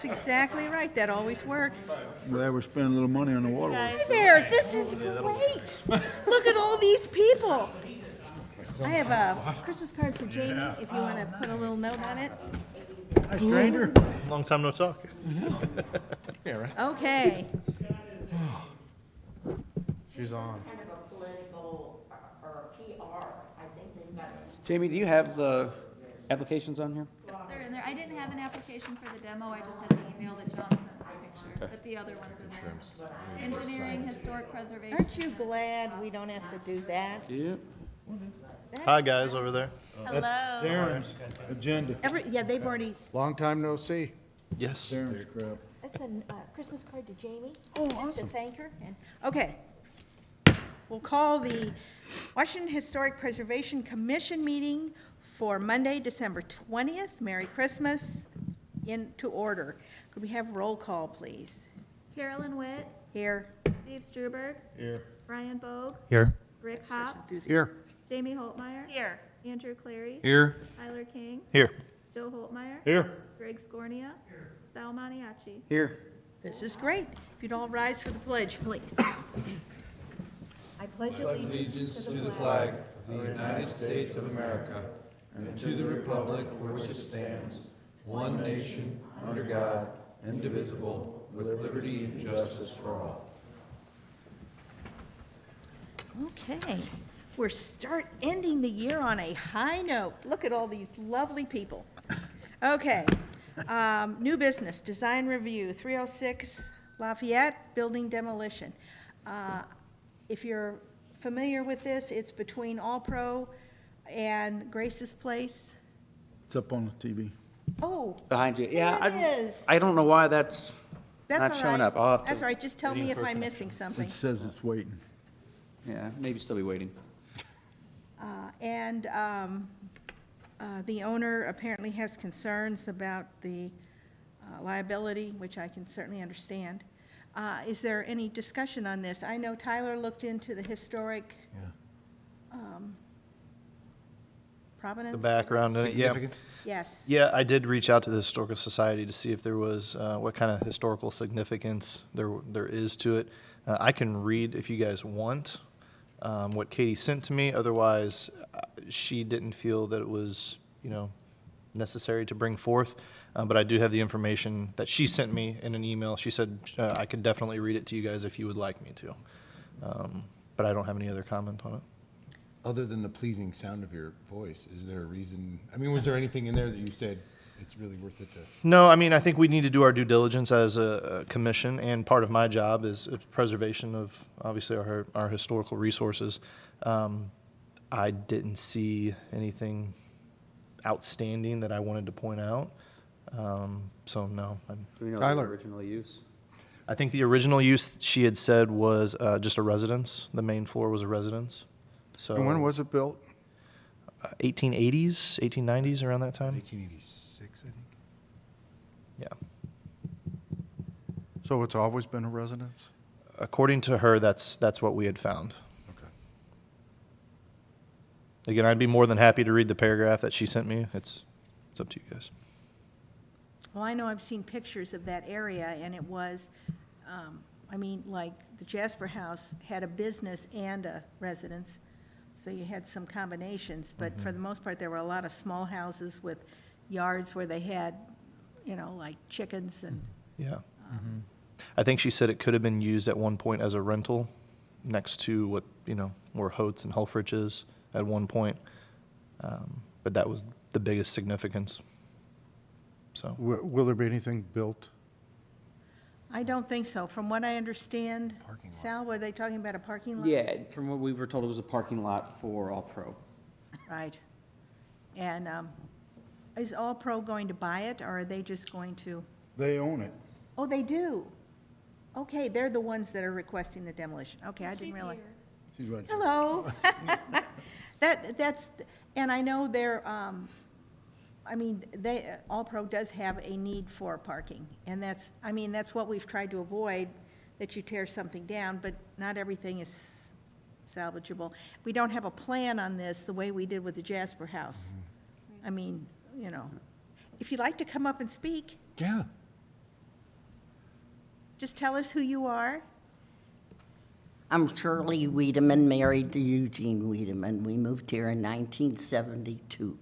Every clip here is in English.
That's exactly right. That always works. Glad we're spending a little money on the waterworks. Hey there, this is great. Look at all these people. I have a Christmas card for Jamie, if you want to put a little note on it. Hi, stranger. Long time no talk. Yeah, right. Okay. She's on. Kind of a political or PR, I think they've got. Jamie, do you have the applications on here? They're in there. I didn't have an application for the demo, I just had the email that John sent me a picture, but the other one's in there. Engineering, historic preservation. Aren't you glad we don't have to do that? Yeah. Hi, guys over there. That's Darren's agenda. Yeah, they've already, Long time no see. Yes. Darren's crap. that's a Christmas card to Jamie. Oh, To awesome. thank her. Okay. We'll call the Washington Historic Preservation Commission meeting for Monday, December 20th. Merry Christmas. To order. Could we have roll call, please? Carolyn Witt, Here. Steve Struberg, Here. Brian Bogue, Here. Rick Hop, Here. Jamie Holtmeyer. Here. Andrew Clary. Here. Tyler King, Here. Joe Holtmeyer. Here. Greg Scornia. Sal Maniaci. Here. This is great. If you'd all rise for the pledge, please. I pledge allegiance To the flag of the United States of America and to the republic for which it stands, one nation, under God, indivisible, with liberty and justice for all. Okay, we're ending the year on a high note. Look at all these lovely people. Okay, new business, design review, 306 Lafayette, building demolition. If you're familiar with this, it's between All Pro and Grace's Place. It's up on the TV. Oh, Behind you. Yeah. there it is. I don't know why that's That's not all showing right. up. I'll have That's to, right, just tell me if I'm missing something. It says it's waiting. yeah, maybe still be waiting. And the owner apparently has concerns about the liability, which I can certainly understand. Is there any discussion on this? I know Tyler looked into the historic provenance. The background. Yeah. Significant? Yes. Yeah, I did reach out to the Historical Society to see if there was what kind of historical significance there is to it. I can read if you guys want what Katie sent to me. Otherwise, she didn't feel that it was necessary to bring forth. But I do have the information that she sent me in an email. She said I could definitely read it to you guys if you would like me to. But I don't have any other comment on it. Other than the pleasing sound of your voice, is there a reason? I mean, was there anything in there that you said it's really worth it to? No, I mean, I think we need to do our due diligence as a commission, and part of my job is preservation of, obviously, our historical resources. I didn't see anything outstanding that I wanted to point out. So, no. Do we know Tyler. the original use? I think the original use she had said was just a residence. The main floor was a residence. So And when was it built? 1880s, 1890s, around that time? 1886, I think. Yeah. So it's always been a residence? According to her, that's what we had found. Okay. Again, I'd be more than happy to read the paragraph that she sent me. It's up to you guys. Well, I know I've seen pictures of that area, and it was, like the Jasper House had a business and a residence, so you had some combinations, but for the most part, there were a lot of small houses with yards where they had, like chickens and, Yeah. I think she said it could have been used at one point as a rental next to what, where Hotes and Helfrich is at one point. But that was the biggest significance. So, Will there be anything built? I don't think so. From what I understand, Parking lot. Sal, were they talking about a parking lot? Yeah, from what we were told, it was a parking lot for All Pro. Right. And is All Pro going to buy it, or are they just going to? They own it. Oh, they do? Okay, they're the ones that are requesting the demolition. Okay, I didn't She's realize. here. She's right. Hello. That's, and I know they're, All Pro does have a need for parking. And that's what we've tried to avoid, that you tear something down, but not everything is salvageable. We don't have a plan on this the way we did with the Jasper House. If you'd like to come up and speak. Yeah. just tell us who you are. I'm Shirley Wiedemann, married to Eugene Wiedemann. We moved here in 1972.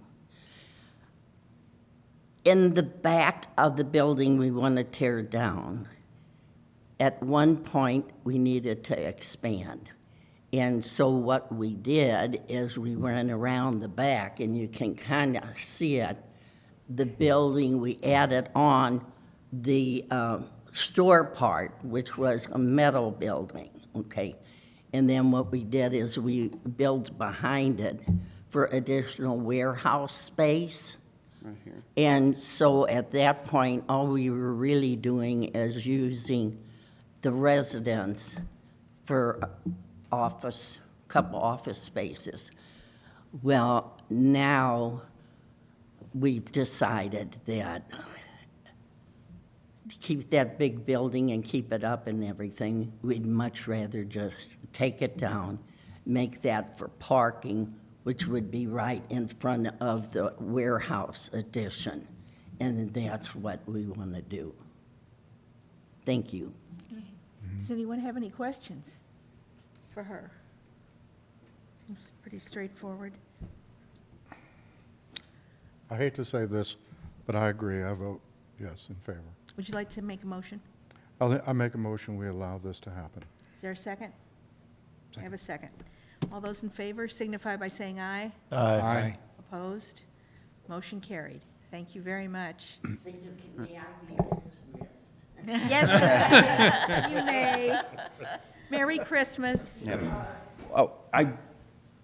In the back of the building we want to tear down, at one point we needed to expand. And so what we did is we went around the back, and you can kind of see it, the building, we added on the store part, which was a metal building, okay? And then what we did is we built behind it for additional warehouse space. Right here. And so at that point, all we were really doing is using the residence for couple office spaces. Well, now we've decided that to keep that big building and keep it up and everything, we'd much rather just take it down, make that for parking, which would be right in front of the warehouse addition. And that's what we want to do. Thank you. Does anyone have any questions for her? Seems pretty straightforward. I hate to say this, but I agree. I vote yes in favor. Would you like to make a motion? I make a motion, we allow this to happen. Is there a second? I have a second. All those in favor signify by saying aye. Aye. Opposed? Motion carried. Thank you very much. Yes, you may. Merry Christmas. Yeah. Oh,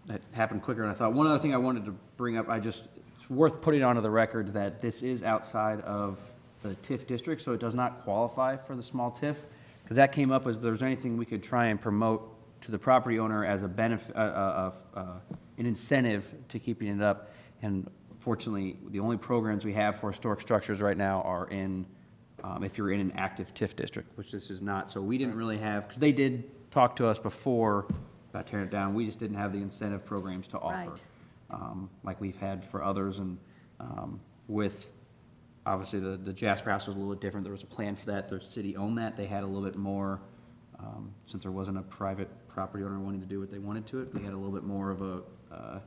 that happened quicker than I thought. One other thing I wanted to bring up, it's worth putting onto the record that this is outside of the TIF district, so it does not qualify for the small TIF, because that came up as there's anything we could try and promote to the property owner as a benefit, an incentive to keeping it up. And fortunately, the only programs we have for historic structures right now are in, if you're in an active TIF district, which this is not. So we didn't really have, because they did talk to us before about tearing it down, we just didn't have the incentive programs to offer, like we've had for others. And with, obviously, the Jasper House was a little bit different. There was a plan for that. The city owned that. They had a little bit more, since there wasn't a private property owner wanting to do what they wanted to it, they had a little bit more of a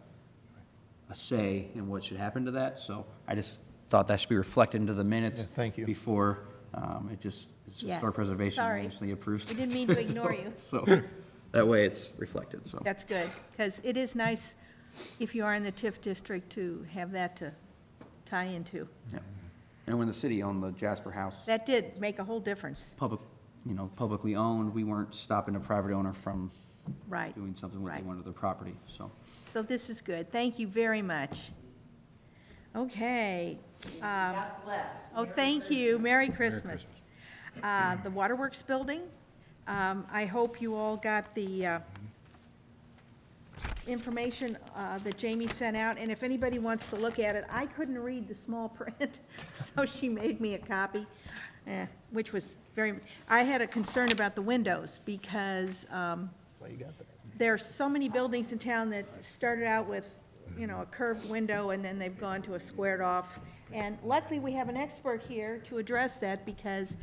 say in what should happen to that. So I just thought that should be reflected into the minutes. Yeah, thank you. Before it's Yes. historic preservation Sorry. actually approves. We didn't mean to ignore you. So that way it's reflected, so. That's good, because it is nice, if you are in the TIF district, to have that to tie into. Yeah. And when the city owned the Jasper House, That did make a whole difference. publicly owned, we weren't stopping a private owner from Right. doing something what they Right. wanted with their property, so. So this is good. Thank you very much. Okay. God bless. Oh, thank you. Merry Christmas. The Waterworks Building, I hope you all got the information that Jamie sent out, and if anybody wants to look at it, I couldn't read the small print, so she made me a copy, which was I had a concern about the windows, because there are so many buildings in town that started out with, a curved window, and then they've gone to a squared off. And luckily, we have an expert here to address that, because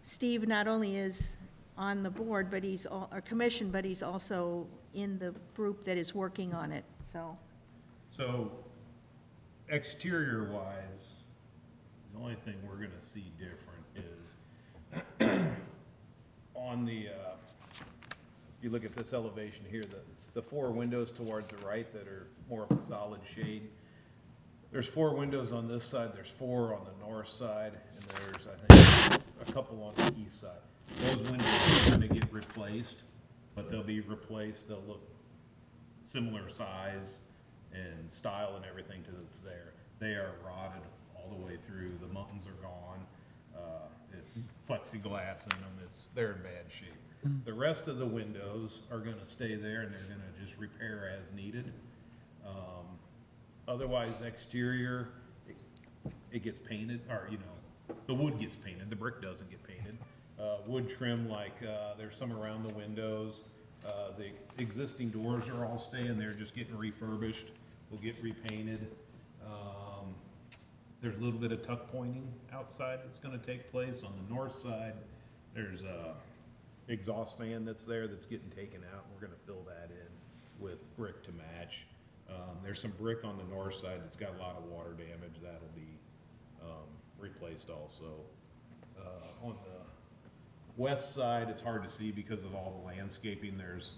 Steve not only is on the board, but or commission, but he's also in the group that is working on it, so. So, exterior-wise, the only thing we're gonna see different is on the, you look at this elevation here, the four windows towards the right that are more of a solid shade. There's 4 windows on this side, there's 4 on the north side, and there's, I think, a couple on the east side. Those windows are gonna get replaced, but they'll be replaced, they'll look similar size and style and everything to that's there. They are rotted all the way through, the muttons are gone, it's plexiglass in them, they're in bad shape. The rest of the windows are gonna stay there, and they're gonna just repair as needed. Otherwise, exterior, it gets painted, or, the wood gets painted, the brick doesn't get painted. Wood trim, like, there's some around the windows. The existing doors are all staying, they're just getting refurbished, will get repainted. There's a little bit of tuck pointing outside that's gonna take place on the north side. There's a exhaust fan that's there that's getting taken out. We're gonna fill that in with brick to match. There's some brick on the north side that's got a lot of water damage. That'll be replaced also. On the west side, it's hard to see because of all the landscaping. There's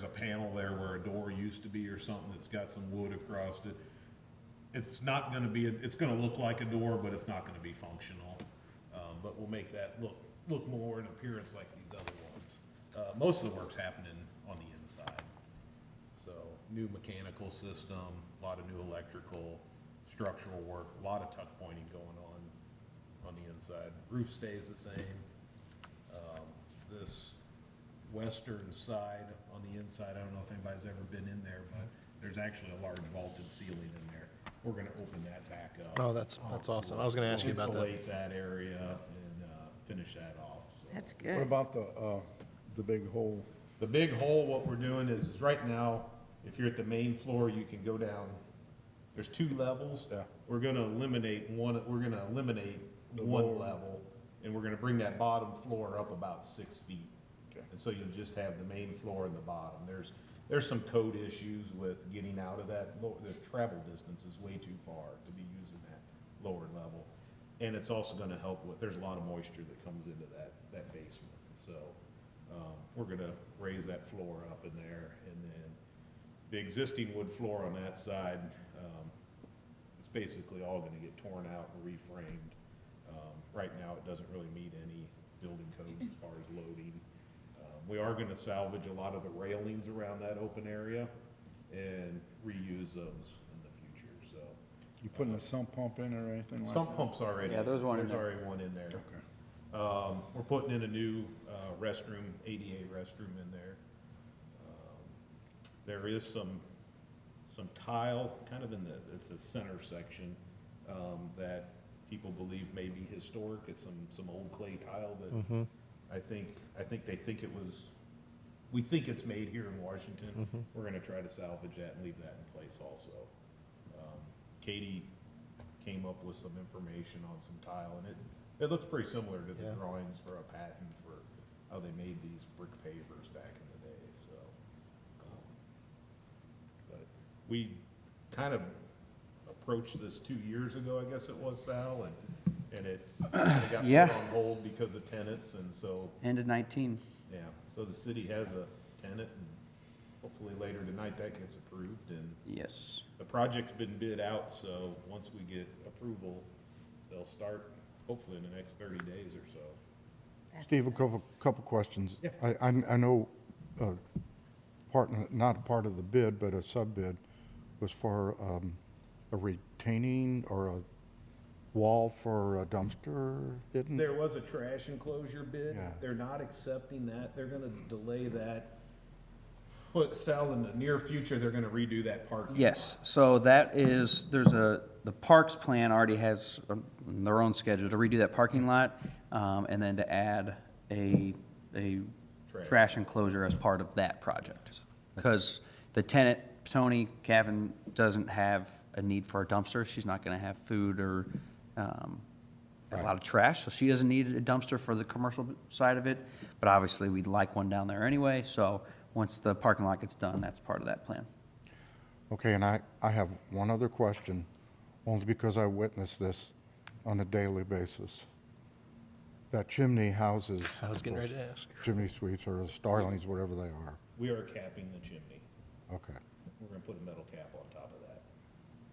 a panel there where a door used to be or something that's got some wood across it. It's not gonna be, it's gonna look like a door, but it's not gonna be functional. But we'll make that look more in appearance like these other ones. Most of the work's happening on the inside. So, new mechanical system, a lot of new electrical, structural work, a lot of tuck pointing going on the inside. Roof stays the same. This western side on the inside, I don't know if anybody's ever been in there, but there's actually a large vaulted ceiling in there. We're gonna open that back up. Oh, that's awesome. I was gonna ask you about that. Insulate that area and finish that off. So. That's What good. about the big hole? The big hole, what we're doing is right now, if you're at the main floor, you can go down, there's 2 levels. Yeah. We're gonna eliminate one level, and we're gonna bring that bottom floor up about 6 feet. Okay. And so you'll just have the main floor and the bottom. There's some code issues with getting out of that, the travel distance is way too far to be using that lower level. And it's also gonna help with, there's a lot of moisture that comes into that basement. So, we're gonna raise that floor up in there, and then the existing wood floor on that side, it's basically all gonna get torn out and reframed. Right now, it doesn't really meet any building codes as far as loading. We are gonna salvage a lot of the railings around that open area and reuse those in the future, so. You putting a sump pump in or anything like that? Sump pump's already. Yeah, there's one in there. already one in there. Okay. We're putting in a new restroom, ADA restroom in there. There is some tile, kind of it's the center section, that people believe may be historic. It's some old clay tile that I think they think it was, we think it's made here in Washington. We're gonna try to salvage that and leave that in place also. Katie came up with some information on some tile, and it looks pretty similar to the drawings for a patent for how they made these brick pavers back in the day, so. But we kind of approached this 2 years ago, I guess it was, Sal, and it kind of got Yeah. put on hold because of tenants, and so, End of 19. yeah, so the city has a tenant, and hopefully later tonight that gets approved, and Yes. the project's been bid out, so once we get approval, they'll start hopefully in the next 30 days or so. Steve, a couple questions. Yeah. I know not a part of the bid, but a sub-bid was for a retaining or a wall for a dumpster hidden? There was a trash enclosure bid. Yeah. They're not accepting that. They're gonna delay that. But Sal, in the near future, they're gonna redo that parking. Yes, so the Parks plan already has their own schedule to redo that parking lot, and then to add a trash enclosure as part of that project. Because the tenant, Tony Cavan, doesn't have a need for a dumpster. She's not gonna have food or a lot of trash, so she doesn't need a dumpster for the commercial side of it. But obviously, we'd like one down there anyway, so once the parking lot gets done, that's part of that plan. Okay, and I have one other question, only because I witness this on a daily basis. That chimney houses. I was getting ready to ask. Chimney sweeps or the starlings, whatever they are. We are capping the chimney. Okay. We're gonna put a metal cap on top of that.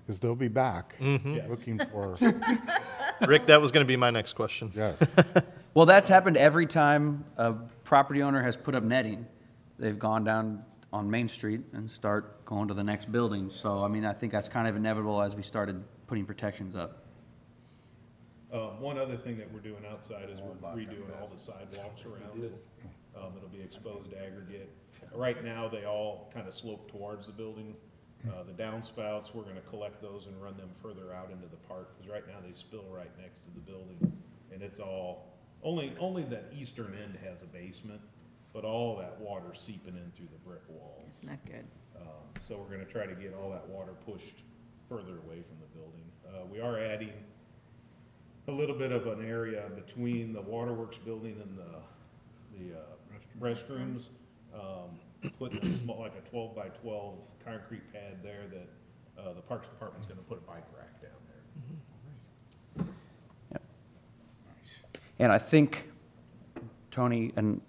Because they'll be back Yes. looking for, Rick, that was going to be my next question. yes. Well, that's happened every time a property owner has put up netting. They've gone down on Main Street and start going to the next building. So, I mean, I think that's kind of inevitable as we started putting protections up. One other thing that we're doing outside is we're redoing all the sidewalks around it. It'll be exposed aggregate. Right now, they all kind of slope towards the building. The downspouts, we're gonna collect those and run them further out into the park, because right now they spill right next to the building. And it's all, only that eastern end has a basement, but all that water seeping in through the brick walls. It's not good. So we're gonna try to get all that water pushed further away from the building. We are adding a little bit of an area between the Waterworks building and the restrooms. Putting a small, like a 12 by 12 concrete pad there that the Parks Department's gonna put a bike rack down there. Yep. And I think, Tony, and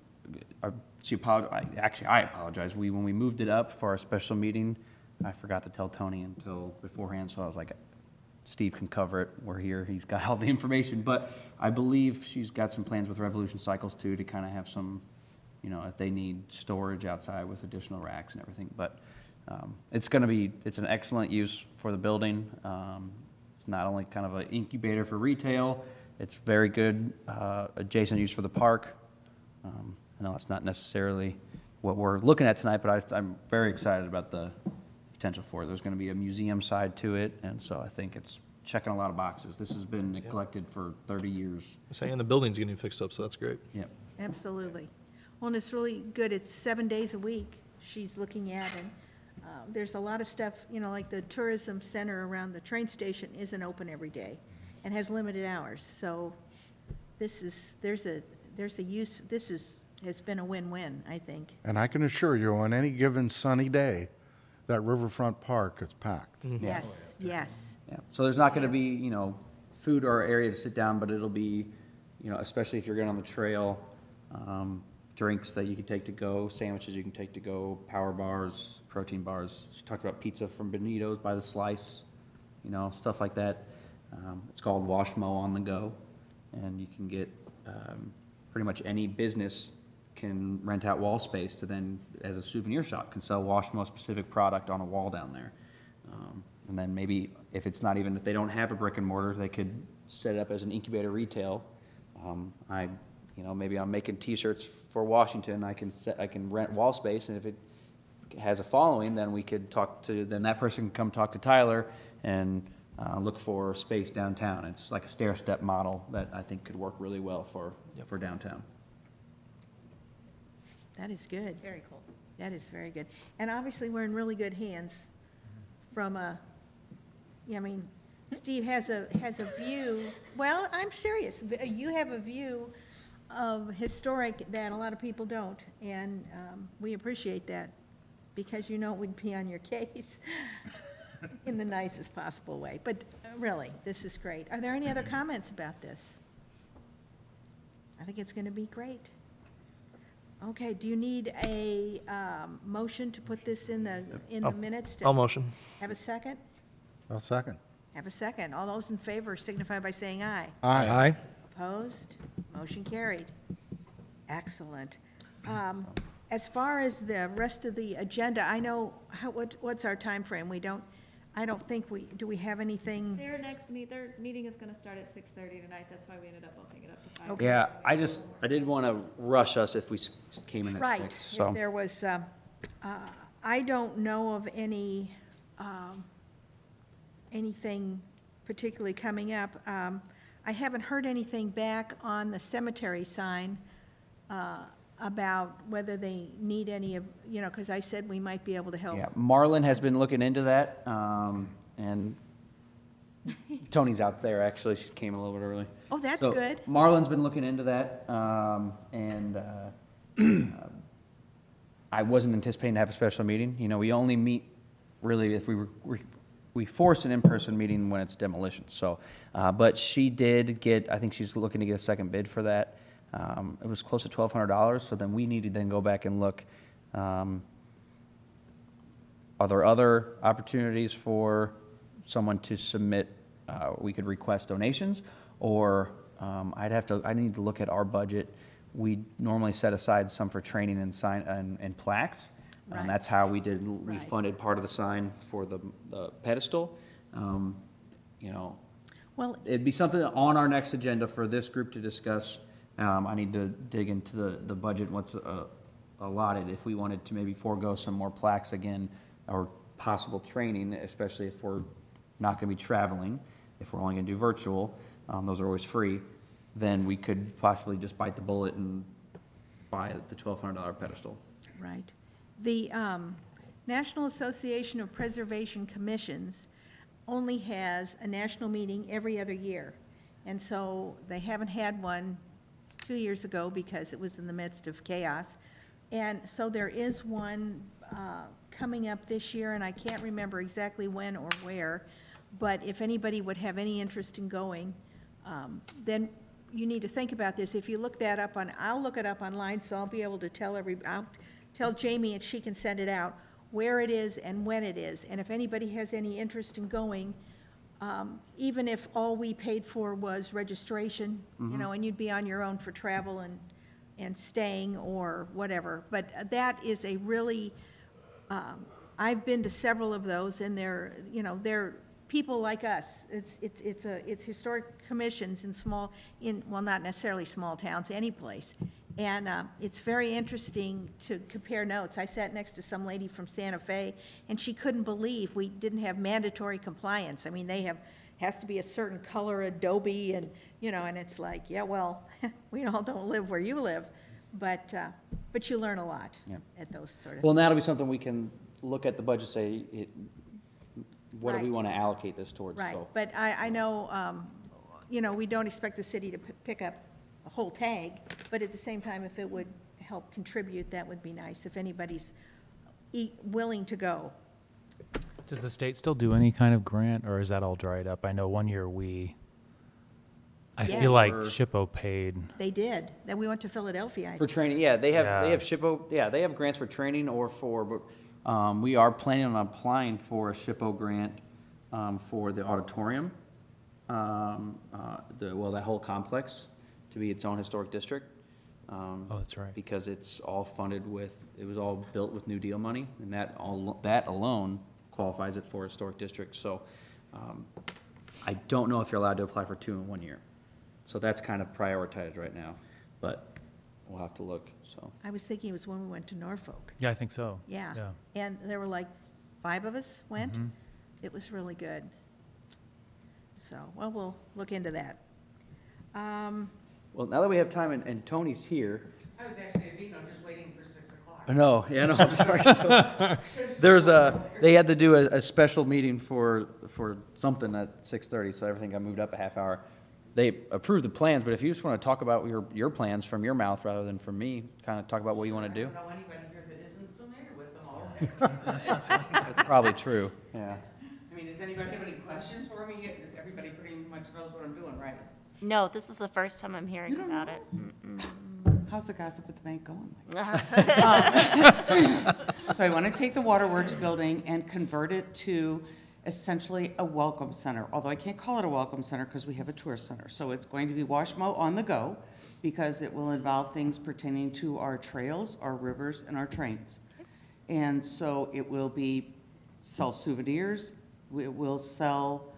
she apologized, actually, I apologize. When we moved it up for our special meeting, I forgot to tell Tony until beforehand, so I was like, Steve can cover it. We're here, he's got all the information. But I believe she's got some plans with Revolution Cycles too, to kind of have some, you know, if they need storage outside with additional racks and everything. But it's an excellent use for the building. It's not only kind of an incubator for retail, it's very good adjacent use for the park. I know it's not necessarily what we're looking at tonight, but I'm very excited about the potential for it. There's going to be a museum side to it, and so I think it's checking a lot of boxes. This has been neglected for 30 years. Saying the building's getting fixed up, so that's great. Yep. Absolutely. Well, and it's really good. It's 7 days a week she's looking at, and there's a lot of stuff, you know, like the tourism center around the train station isn't open every day and has limited hours. So there's a use, has been a win-win, I think. And I can assure you, on any given sunny day, that Riverfront Park is packed. Yes, yes. Yeah. So there's not going to be, you know, food or area to sit down, but it'll be, you know, especially if you're going on the trail, drinks that you can take to go, sandwiches you can take to go, power bars, protein bars. She talked about pizza from Benito's by the slice, you know, stuff like that. It's called Washmo on the go, and you can get pretty much any business can rent out wall space to then, as a souvenir shop, can sell Washmo specific product on a wall down there. And then maybe if they don't have a brick and mortar, they could set it up as an incubator retail. Maybe I'm making T-shirts for Washington. I can rent wall space, and if it has a following, then then that person can come talk to Tyler and look for space downtown. It's like a stair-step model that I think could work really well for downtown. That is good. Very cool. That is very good. And obviously, we're in really good hands from Steve has a view, well, I'm serious. You have a view of historic that a lot of people don't, and we appreciate that because you know we'd be on your case in the nicest possible way. But really, this is great. Are there any other comments about this? I think it's going to be great. Okay, do you need a motion to put this in the minutes? I'll motion. Have a second? I'll second. Have a second. All those in favor signify by saying aye. Aye. Opposed? Motion carried. Excellent. As far as the rest of the agenda, I know, what's our time frame? I don't think do we have anything? Their meeting is gonna start at 6:30 tonight, that's why we ended up bumping it up to 5. Okay. Yeah, I didn't want to rush us if we came in at Right. 6. So. If there was, I don't know of anything particularly coming up. I haven't heard anything back on the cemetery sign about whether they need any of, because I said we might be able to help. Yeah, Marlon has been looking into that, and Tony's out there, actually. She came a little bit early. Oh, that's So good. Marlon's been looking into that, and I wasn't anticipating to have a special meeting. We only meet, really, if we force an in-person meeting when it's demolition. So, but she did get, I think she's looking to get a second bid for that. It was close to $1,200, so then we need to then go back and look, are there other opportunities for someone to submit, we could request donations, or I need to look at our budget. We normally set aside some for training and sign and plaques. Right. That's how we funded part of the sign for the pedestal. Well, It'd be something on our next agenda for this group to discuss. I need to dig into the budget, what's allotted, if we wanted to maybe forego some more plaques again, or possible training, especially if we're not going to be traveling, if we're only going to do virtual, those are always free, then we could possibly just bite the bullet and buy the $1,200 pedestal. right. The National Association of Preservation Commissions only has a national meeting every other year. And so they haven't had one 2 years ago because it was in the midst of chaos. And so there is one coming up this year, and I can't remember exactly when or where, but if anybody would have any interest in going, then you need to think about this. If you look that up I'll look it up online, so I'll be able to I'll tell Jamie and she can send it out, where it is and when it is. And if anybody has any interest in going, even if all we paid for was registration, you know, and you'd be on your own for travel and staying or whatever. But that is a really, I've been to several of those, and they're people like us. It's historic commissions well, not necessarily small towns, any place. And it's very interesting to compare notes. I sat next to some lady from Santa Fe, and she couldn't believe we didn't have mandatory compliance. I mean, has to be a certain color Adobe, and, and it's like, yeah, well, we all don't live where you live, but you learn a lot at those sort of Well, and that'll be something we can look at the budget, say, what do we Right. want to allocate this towards? Right, So, but I know, we don't expect the city to pick up a whole tag, but at the same time, if it would help contribute, that would be nice, if anybody's willing to go. Does the state still do any kind of grant, or is that all dried up? I know one year I Yes. feel like SHPO paid. They did, then we went to Philadelphia, I for think. training, yeah, they Yeah. have SHPO, they have grants for training or we are planning on applying for a SHPO grant for the auditorium, that whole complex to be its own historic district. Oh, that's right. Because it's all it was all built with New Deal money, and that alone qualifies it for a historic district. So I don't know if you're allowed to apply for 2 in 1 year. So that's kind of prioritized right now, but we'll have to look, so. I was thinking it was when we went to Norfolk. Yeah, I think so. Yeah. Yeah. And there were like 5 of us went. Mhm. It was really good. So, well, we'll look into that. Well, now that we have time and Tony's here. I was actually at Vino just waiting for 6 o'clock. No, I'm sorry. They had to do a special meeting for something at 6:30, so everything got moved up a half hour. They approved the plans, but if you just want to talk about your plans from your mouth rather than from me, kind of talk about what you want to do. I don't know anybody here that isn't familiar with them already. That's probably true, yeah. I mean, does anybody have any questions for me? Everybody pretty much knows what I'm doing, right? No, this is the first time I'm hearing You don't about know? it. How's the gossip at the bank going? So I want to take the Waterworks building and convert it to essentially a welcome center, although I can't call it a welcome center because we have a tourist center. So it's going to be Washmo on the go because it will involve things pertaining to our trails, our rivers, and our trains. And so it will sell souvenirs, it will sell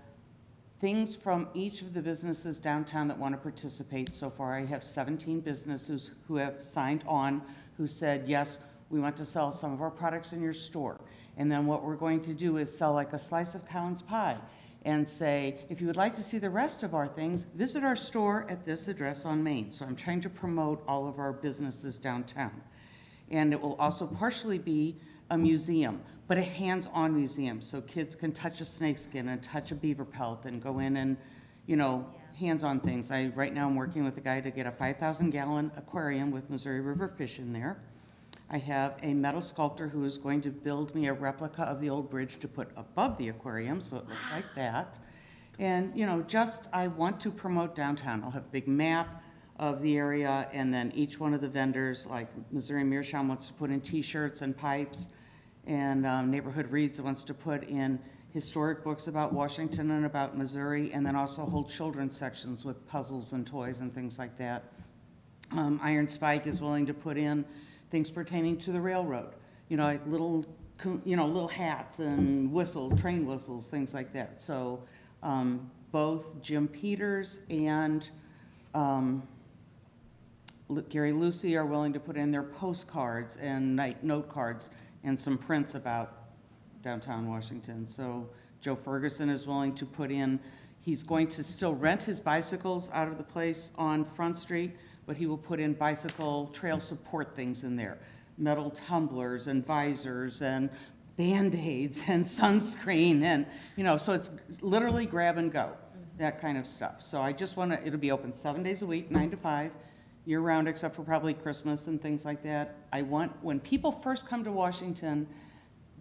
things from each of the businesses downtown that want to participate. So far, I have 17 businesses who have signed on, who said, yes, we want to sell some of our products in your store. And then what we're going to do is sell like a slice of Cowan's pie and say, if you would like to see the rest of our things, visit our store at this address on Main. So I'm trying to promote all of our businesses downtown. And it will also partially be a museum, but a hands-on museum, so kids can touch a snakeskin and touch a beaver pelt and go in and, hands-on things. Right now I'm working with a guy to get a 5,000-gallon aquarium with Missouri River fish in there. I have a metal sculptor who is going to build me a replica of the old bridge to put above the aquarium, so it looks like that. And, I want to promote downtown. I'll have a big map of the area, and then each one of the vendors, like Missouri Meerschaum wants to put in T-shirts and pipes, and Neighborhood Reads wants to put in historic books about Washington and about Missouri, and then also whole children's sections with puzzles and toys and things like that. Iron Spike is willing to put in things pertaining to the railroad, like little hats and train whistles, things like that. So both Jim Peters and Gary Lucy are willing to put in their postcards and note cards and some prints about downtown Washington. So Joe Ferguson is willing to put in, he's going to still rent his bicycles out of the place on Front Street, but he will put in bicycle trail support things in there. Metal tumblers and visors and Band-Aids and sunscreen and, so it's literally grab and go. that kind of stuff. So I just want to, it'll be open 7 days a week, 9 to 5, year-round, except for probably Christmas and things like that. I want, when people first come to Washington,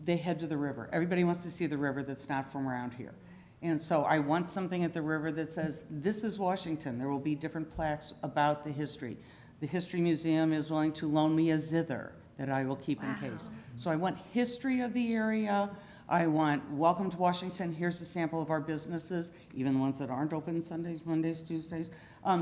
they head to the river. Everybody wants to see the river that's not from around here. And so I want something at the river that says, this is Washington. There will be different plaques about the history. The History Museum is willing to loan me a zither that I will keep in case. So I want history of the area. I want welcome to Washington. Here's a sample of our businesses, even the ones that aren't open Sundays, Mondays, Tuesdays,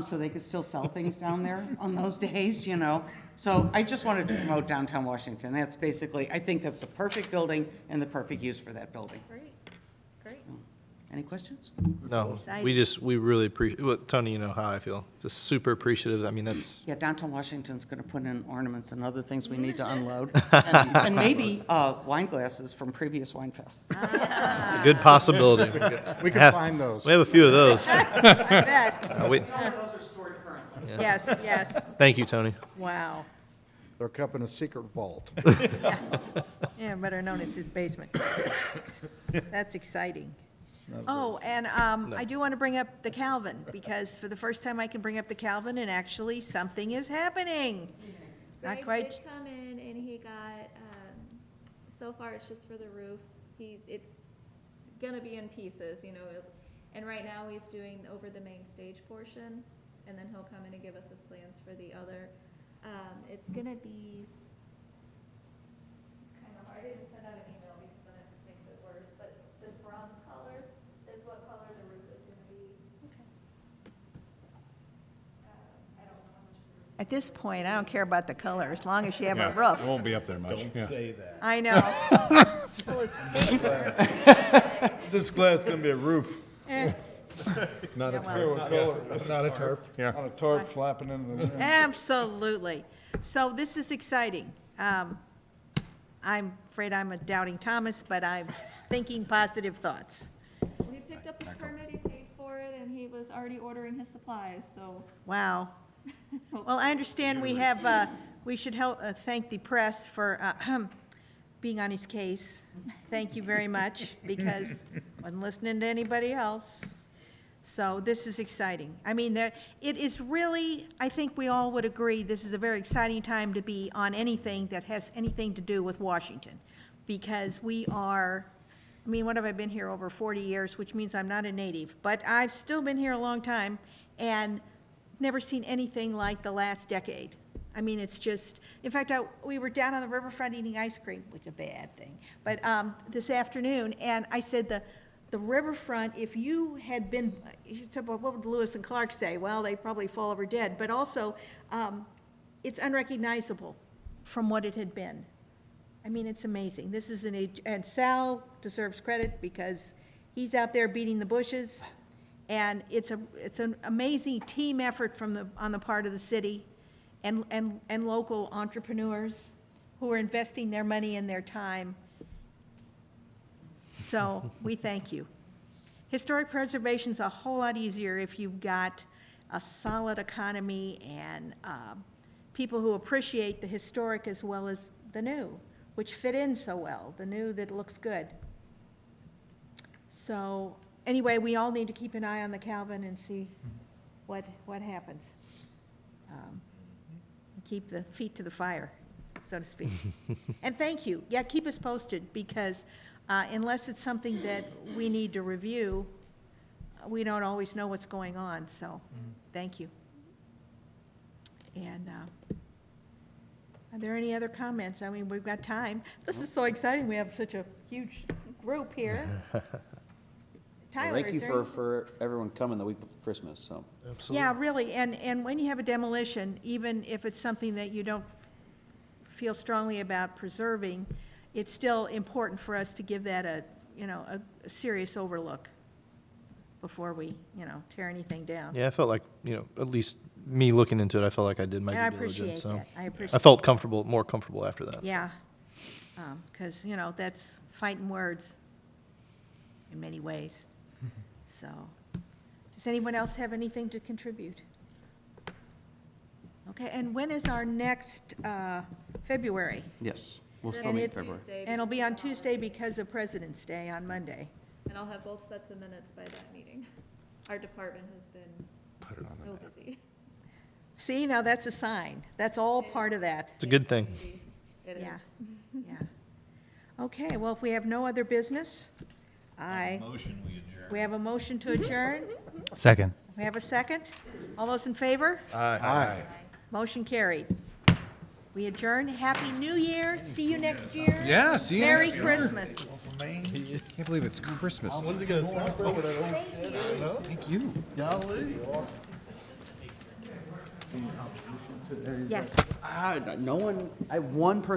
so they could still sell things down there on those days, you know. So I just wanted to promote downtown Washington. That's basically, I think that's the perfect building and the perfect use for that building. Great, great. Any questions? No, Exciting. we really appreciate, well, Tony, you know how I feel. Just super appreciative. I mean, that's, Yeah, downtown Washington's going to put in ornaments and other things we need to unload. And maybe wine glasses from previous wine fests. it's a good possibility. We can find those. We have a few of those. I bet. We- Those are stored currently. Yes, yes. Thank you, Tony. Wow. They're kept in a secret vault. Yeah, better known as his basement. That's exciting. not Oh, and I do want to bring up the Calvin, because for the first time I can bring up the Calvin, and actually something is happening. Not Greg quite, did come in and he got, so far it's just for the roof. It's gonna be in pieces, you know, and right now he's doing over the main stage portion, and then he'll come in and give us his plans for the other. It's gonna be kind of hard to send out an email because then it makes it worse, but this bronze color is what color the roof is gonna be. I don't know how much of the roof. at this point, I don't care about the color, as long as you have a It roof. won't be up there much. Don't Yeah. say that. I know. Well, it's paper. Just glad it's gonna be a roof. Eh, Not a Yeah, tarp. Not a tarp. Yeah. On a tarp flapping into the wind. Absolutely. So this is exciting. I'm afraid I'm a doubting Thomas, but I'm thinking positive thoughts. He picked up his permit, he paid for it, and he was already ordering his supplies, so. Wow. Well, I understand we have, we should help, thank the press for being on his case. Thank you very much, because I wasn't listening to anybody else. So this is exciting. I mean, it is really, I think we all would agree, this is a very exciting time to be on anything that has anything to do with Washington, because we are, I mean, what have I been here, over 40 years, which means I'm not a native, but I've still been here a long time, and never seen anything like the last decade. I mean, it's just, in fact, we were down on the riverfront eating ice cream, which is a bad thing, but this afternoon, and I said the riverfront, if you had been, you said, well, what would Lewis and Clark say? Well, they'd probably fall over dead, but also, it's unrecognizable from what it had been. I mean, it's amazing. This is and Sal deserves credit because he's out there beating the bushes, and it's an amazing team effort on the part of the city and local entrepreneurs who are investing their money and their time. So we thank you. Historic preservation's a whole lot easier if you've got a solid economy and people who appreciate the historic as well as the new, which fit in so well, the new that looks good. So anyway, we all need to keep an eye on the Calvin and see what happens. Keep the feet to the fire, so to speak. And thank you. Yeah, keep us posted, because unless it's something that we need to review, we don't always know what's going on, so thank you. And are there any other comments? I mean, we've got time. This is so exciting. We have such a huge group here. Tyler, Thank is you there for everyone coming the week before Christmas, so. Yeah, really, and when you have a demolition, even if it's something that you don't feel strongly about preserving, it's still important for us to give that a serious overlook before we, tear anything down. Yeah, I felt like, at least me looking into it, I felt like I did my And I due diligence. appreciate So that. I appreciate I felt more comfortable after that. Yeah, because, that's fighting words in many ways. So, does anyone else have anything to contribute? Okay, and when is our next, February? Yes, we'll still And meet in it- February. And it'll be on Tuesday because of President's Day on Monday. And I'll have both sets of minutes by that meeting. our department has been Put it on the so map. busy. See, now that's a sign. That's all part of that. It's a good thing. It is. Yeah, yeah. Okay, well, if we have no other business, Motion we adjourn. we have a motion to adjourn. Second. We have a second. All those in favor? Aye. Motion carried. We adjourn. Happy New Year. See you next year. Yeah, see you Merry next year. Christmas. Can't believe it's Christmas. When's it gonna stop? Thank you. Yes. No one, one person